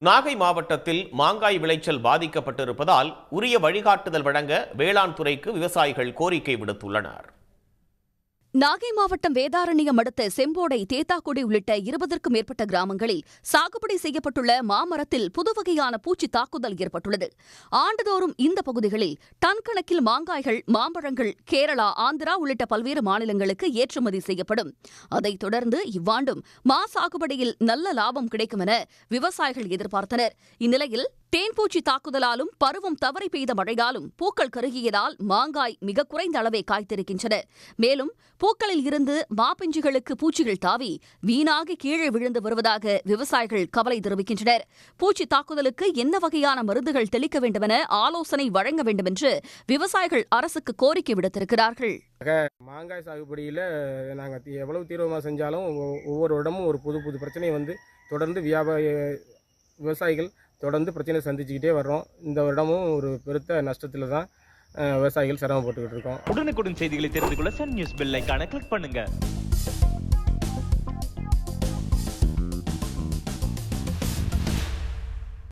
நாகை மாவட்டத்தில் மாங்காய் விளைச்சல் பாதிக்கப்பட்டிருப்பதால் உரிய வழிகாட்டுதல் வழங்க வேளாண் துறைக்கு விவசாயிகள் கோரிக்கை விடுத்துள்ளனர். நாகை மாவட்டம் வேதாரண்யம் அடுத்த செம்போடை, தேத்தாக்குடி உள்ளிட்ட 20க்கும் மேற்பட்ட கிராமங்களில் சாகுபடி செய்யப்பட்டுள்ள மாமரத்தில் புதுவகையான பூச்சி தாக்குதல் ஏற்பட்டுள்ளது. ஆண்டுதோறும் இந்த பகுதிகளில் டன் கணக்கில் மாங்காய்கள், மாம்பழங்கள் கேரளா, ஆந்திரா உள்ளிட்ட பல்வேறு மாநிலங்களுக்கு ஏற்றுமதி செய்யப்படும். அதைத் தொடர்ந்து இவ்வாண்டும் மா சாகுபடியில் நல்ல லாபம் கிடைக்கும் என விவசாயிகள் எதிர்பார்த்தனர். இந்நிலையில் தேன்பூச்சி தாக்குதலாலும் பருவம் தவறி பெய்த மழையாலும் பூக்கள் கருகியதால் மாங்காய் மிக குறைந்த அளவே காய்த்திருக்கின்றன. மேலும் பூக்களில் இருந்து மாப்பிஞ்சுகளுக்கு பூச்சிகள் தாவி வீணாகி கீழே விழுந்து வருவதாக விவசாயிகள் கவலை தெரிவிக்கின்றனர். பூச்சி தாக்குதலுக்கு என்ன வகையான மருந்துகள் தெளிக்க வேண்டுமென ஆலோசனை வழங்க வேண்டும் என்று விவசாயிகள் அரசுக்கு கோரிக்கை விடுத்திருக்கிறார்கள். மாங்காய் சாகுபடியில் நாங்கள் எவ்வளவு தீவிரமாக செஞ்சாலும் ஒவ்வொரு இடமும் ஒரு புது புது பிரச்சனை வந்து தொடர்ந்து விவசாயிகள் தொடர்ந்து பிரச்சனை சந்திச்சுக்கிட்டே வர்றோம். இந்த வருடமும் ஒரு பெருத்த நஷ்டத்தில் தான் விவசாயிகள் சிரமப்பட்டுக்கிட்டு இருக்கோம். உடனுக்குடன் செய்திகளை தெரிந்து கொள்ள சன் நியூஸ் பெல் ஐகானை கிளிக் பண்ணுங்க.